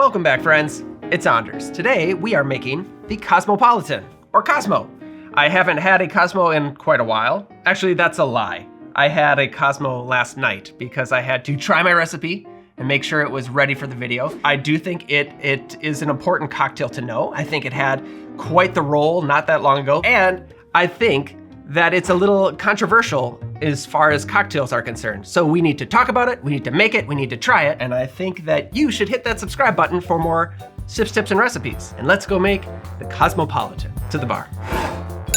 Welcome back, friends. It's Anders. Today, we are making the Cosmopolitan, or Cosmo. I haven't had a Cosmo in quite a while. Actually, that's a lie. I had a Cosmo last night because I had to try my recipe and make sure it was ready for the video. I do think it is an important cocktail to know. I think it had quite the role not that long ago, and I think that it's a little controversial as far as cocktails are concerned. So we need to talk about it, we need to make it, we need to try it, and I think that you should hit that subscribe button for more sips, tips, and recipes. And let's go make the Cosmopolitan. To the bar.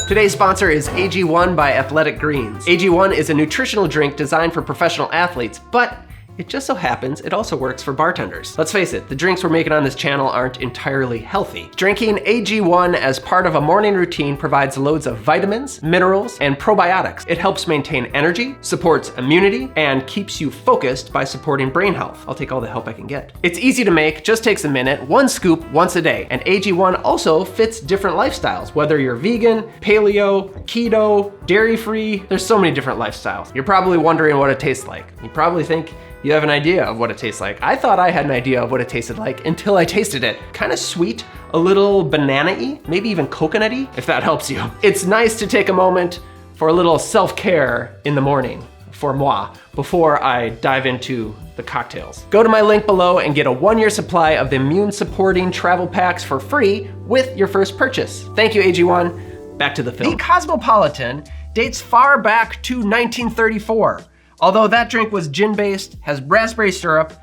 Today's sponsor is AG1 by Athletic Greens. AG1 is a nutritional drink designed for professional athletes, but it just so happens it also works for bartenders. Let's face it, the drinks we're making on this channel aren't entirely healthy. Drinking AG1 as part of a morning routine provides loads of vitamins, minerals, and probiotics. It helps maintain energy, supports immunity, and keeps you focused by supporting brain health. I'll take all the help I can get. It's easy to make, just takes a minute, one scoop once a day. And AG1 also fits different lifestyles, whether you're vegan, paleo, keto, dairy-free, there's so many different lifestyles. You're probably wondering what it tastes like. You probably think you have an idea of what it tastes like. I thought I had an idea of what it tasted like until I tasted it. Kind of sweet, a little banana-y, maybe even coconut-y, if that helps you. It's nice to take a moment for a little self-care in the morning, for moi, before I dive into the cocktails. Go to my link below and get a 1-year supply of the immune-supporting travel packs for free with your first purchase. Thank you, AG1. Back to the film. The Cosmopolitan dates far back to 1934. Although that drink was gin-based, has raspberry syrup,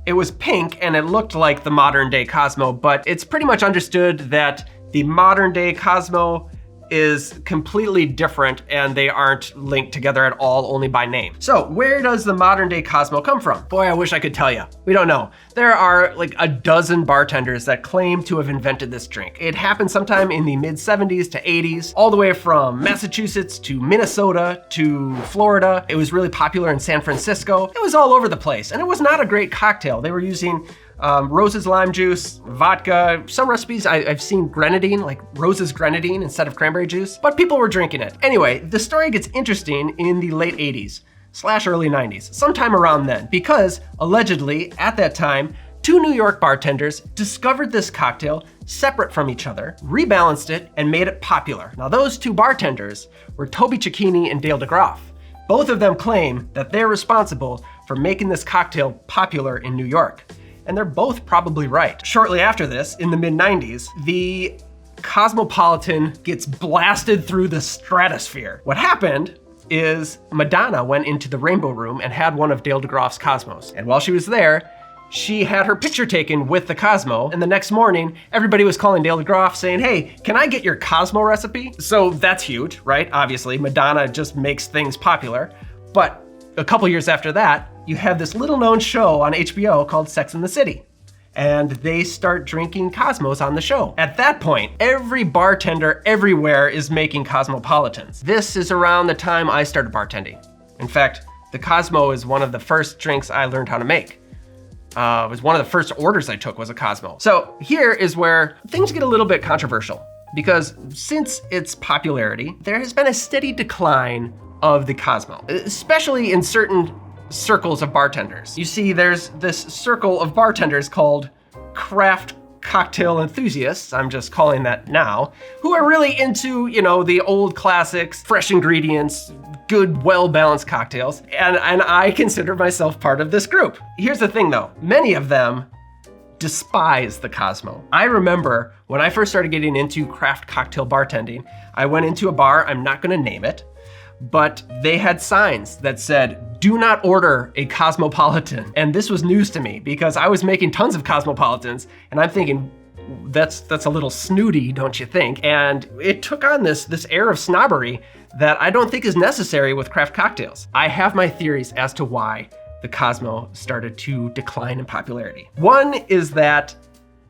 it was pink, and it looked like the modern day Cosmo, but it's pretty much understood that the modern day Cosmo is completely different and they aren't linked together at all, only by name. So where does the modern day Cosmo come from? Boy, I wish I could tell you. We don't know. There are like a dozen bartenders that claim to have invented this drink. It happened sometime in the mid 70s to 80s, all the way from Massachusetts to Minnesota to Florida. It was really popular in San Francisco. It was all over the place, and it was not a great cocktail. They were using Rose's lime juice, vodka, some recipes I've seen grenadine, like Rose's grenadine instead of cranberry juice, but people were drinking it. Anyway, the story gets interesting in the late 80s / early 90s, sometime around then, because allegedly at that time, 2 New York bartenders discovered this cocktail separate from each other, rebalanced it, and made it popular. Now those 2 bartenders were Toby Cecchini and Dale DeGroff. Both of them claim that they're responsible for making this cocktail popular in New York. And they're both probably right. Shortly after this, in the mid-90s, the Cosmopolitan gets blasted through the stratosphere. What happened is Madonna went into the Rainbow Room and had one of Dale DeGroff's Cosmos. And while she was there, she had her picture taken with the Cosmo, and the next morning, everybody was calling Dale DeGroff saying, hey, can I get your Cosmo recipe? So that's huge, right? Obviously, Madonna just makes things popular. But a couple years after that, you have this little known show on HBO called Sex and the City. And they start drinking Cosmos on the show. At that point, every bartender everywhere is making Cosmopolitans. This is around the time I started bartending. In fact, the Cosmo is one of the first drinks I learned how to make. It was one of the first orders I took was a Cosmo. So here is where things get a little bit controversial, because since its popularity, there has been a steady decline of the Cosmo, especially in certain circles of bartenders. You see, there's this circle of bartenders called craft cocktail enthusiasts, I'm just calling that now, who are really into, you know, the old classics, fresh ingredients, good, well-balanced cocktails, and I consider myself part of this group. Here's the thing though, many of them despise the Cosmo. I remember when I first started getting into craft cocktail bartending, I went into a bar, I'm not gonna name it, but they had signs that said, do not order a Cosmopolitan. And this was news to me because I was making tons of Cosmopolitans and I'm thinking, that's a little snooty, don't you think? And it took on this air of snobbery that I don't think is necessary with craft cocktails. I have my theories as to why the Cosmo started to decline in popularity. One is that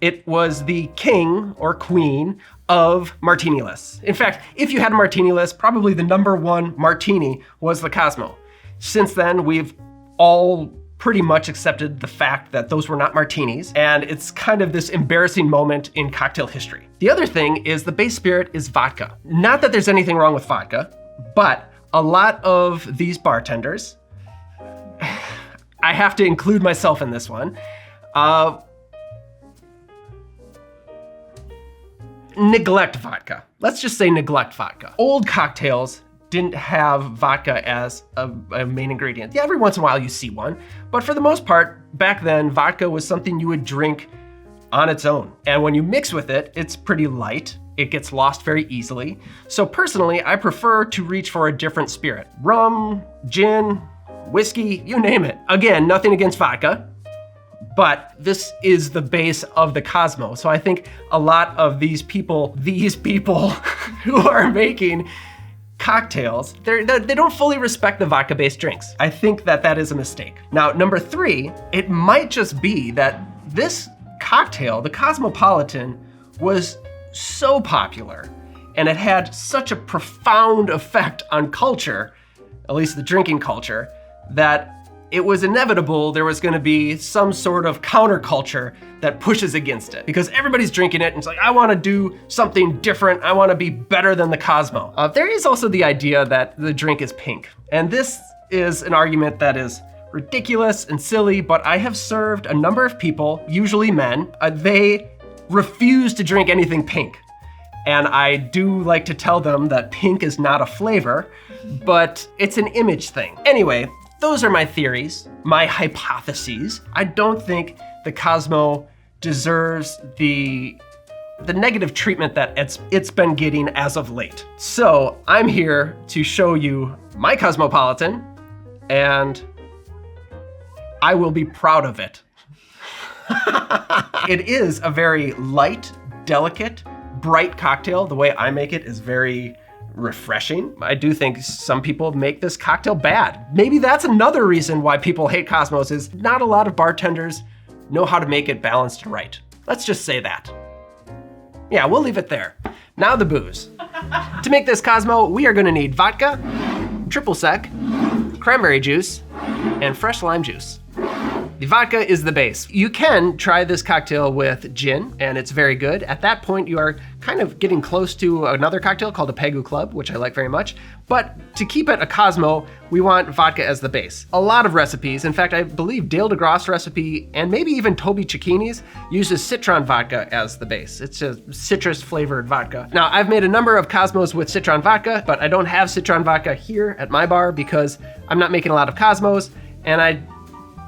it was the king or queen of martini lists. In fact, if you had a martini list, probably the #1 martini was the Cosmo. Since then, we've all pretty much accepted the fact that those were not martinis, and it's kind of this embarrassing moment in cocktail history. The other thing is the base spirit is vodka. Not that there's anything wrong with vodka, but a lot of these bartenders, I have to include myself in this one, neglect vodka. Let's just say neglect vodka. Old cocktails didn't have vodka as a main ingredient. Yeah, every once in a while you see one, but for the most part, back then, vodka was something you would drink on its own. And when you mix with it, it's pretty light. It gets lost very easily. So personally, I prefer to reach for a different spirit. Rum, gin, whiskey, you name it. Again, nothing against vodka, but this is the base of the Cosmo. So I think a lot of these people who are making cocktails, they don't fully respect the vodka-based drinks. I think that is a mistake. Now, number 3, it might just be that this cocktail, the Cosmopolitan, was so popular and it had such a profound effect on culture, at least the drinking culture, that it was inevitable there was gonna be some sort of counterculture that pushes against it because everybody's drinking it and it's like, I wanna do something different. I wanna be better than the Cosmo. There is also the idea that the drink is pink. And this is an argument that is ridiculous and silly, but I have served a number of people, usually men, they refuse to drink anything pink. And I do like to tell them that pink is not a flavor, but it's an image thing. Anyway, those are my theories, my hypotheses. I don't think the Cosmo deserves the negative treatment that it's been getting as of late. So I'm here to show you my Cosmopolitan, and I will be proud of it. It is a very light, delicate, bright cocktail. The way I make it is very refreshing. I do think some people make this cocktail bad. Maybe that's another reason why people hate Cosmos is not a lot of bartenders know how to make it balanced right. Let's just say that. Yeah, we'll leave it there. Now the booze. To make this Cosmo, we are gonna need vodka, triple sec, cranberry juice, and fresh lime juice. The vodka is the base. You can try this cocktail with gin, and it's very good. At that point, you are kind of getting close to another cocktail called a Pegu Club, which I like very much. But to keep it a Cosmo, we want vodka as the base. A lot of recipes, in fact, I believe Dale DeGrosse recipe, and maybe even Toby Cicchini's, uses citron vodka as the base. It's a citrus flavored vodka. Now, I've made a number of Cosmos with citron vodka, but I don't have citron vodka here at my bar because I'm not making a lot of Cosmos, and I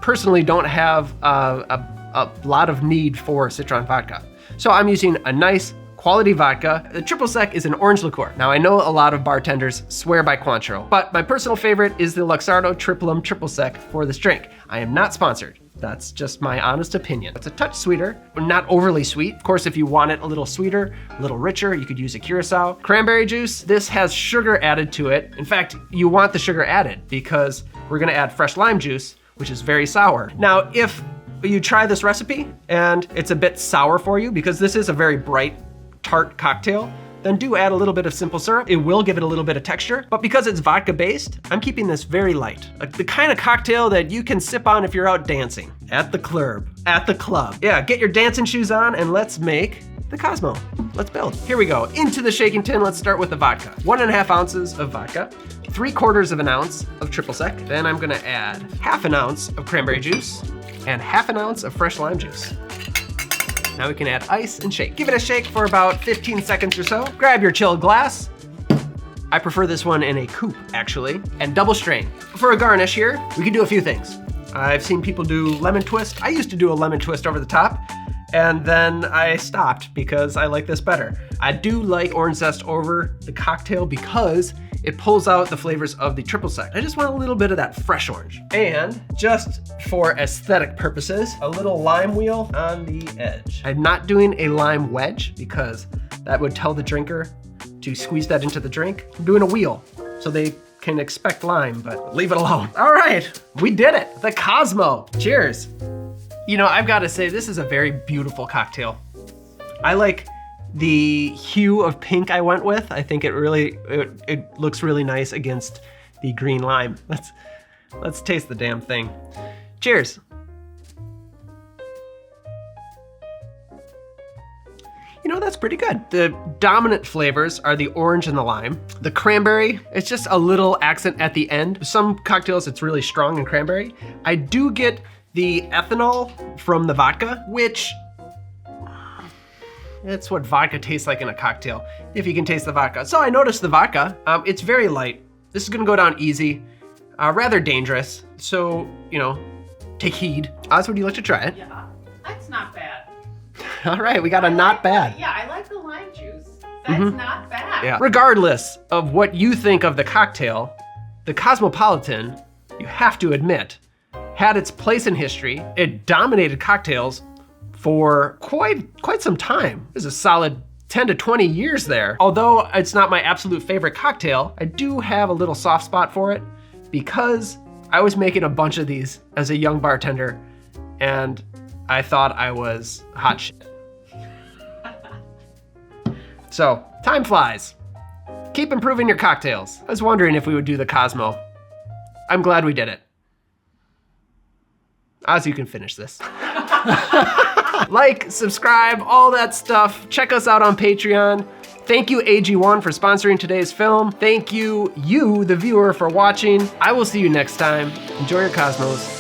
personally don't have a lot of need for citron vodka. So I'm using a nice quality vodka. The triple sec is an orange liqueur. Now I know a lot of bartenders swear by Cointreau, but my personal favorite is the Luxardo Triplum triple sec for this drink. I am not sponsored. That's just my honest opinion. It's a touch sweeter, but not overly sweet. Of course, if you want it a little sweeter, a little richer, you could use a curacao. Cranberry juice, this has sugar added to it. In fact, you want the sugar added because we're gonna add fresh lime juice, which is very sour. Now, if you try this recipe and it's a bit sour for you, because this is a very bright, tart cocktail, then do add a little bit of simple syrup. It will give it a little bit of texture, but because it's vodka based, I'm keeping this very light. Like the kind of cocktail that you can sip on if you're out dancing at the club. Yeah, get your dancing shoes on and let's make the Cosmo. Let's build. Here we go. Into the shaking tin, let's start with the vodka. 1.5 ounces of vodka, 3/4 ounce of triple sec. Then I'm gonna add 1/2 ounce of cranberry juice and 1/2 ounce of fresh lime juice. Now we can add ice and shake. Give it a shake for about 15 seconds or so. Grab your chilled glass. I prefer this one in a coupe, actually, and double strain. For a garnish here, we can do a few things. I've seen people do lemon twist. I used to do a lemon twist over the top, and then I stopped because I like this better. I do like orange zest over the cocktail because it pulls out the flavors of the triple sec. I just want a little bit of that fresh orange. And just for aesthetic purposes, a little lime wheel on the edge. I'm not doing a lime wedge because that would tell the drinker to squeeze that into the drink. I'm doing a wheel so they can expect lime, but leave it alone. All right, we did it. The Cosmo. Cheers. You know, I've got to say, this is a very beautiful cocktail. I like the hue of pink I went with. I think it looks really nice against the green lime. Let's taste the damn thing. Cheers. You know, that's pretty good. The dominant flavors are the orange and the lime. The cranberry, it's just a little accent at the end. Some cocktails, it's really strong in cranberry. I do get the ethanol from the vodka, which It's what vodka tastes like in a cocktail, if you can taste the vodka. So I noticed the vodka, it's very light. This is gonna go down easy, rather dangerous. So, take heed. Oz, would you like to try it? Yeah, that's not bad. All right, we got a not bad. Yeah, I like the lime juice. That's not bad. Yeah. Regardless of what you think of the cocktail, the Cosmopolitan, you have to admit, had its place in history. It dominated cocktails for quite some time. There's a solid 10 to 20 years there. Although it's not my absolute favorite cocktail, I do have a little soft spot for it because I was making a bunch of these as a young bartender and I thought I was hot shit. So, time flies. Keep improving your cocktails. I was wondering if we would do the Cosmo. I'm glad we did it. Oz, you can finish this. Like, subscribe, all that stuff. Check us out on Patreon. Thank you, AG1, for sponsoring today's film. Thank you, the viewer, for watching. I will see you next time. Enjoy your Cosmos.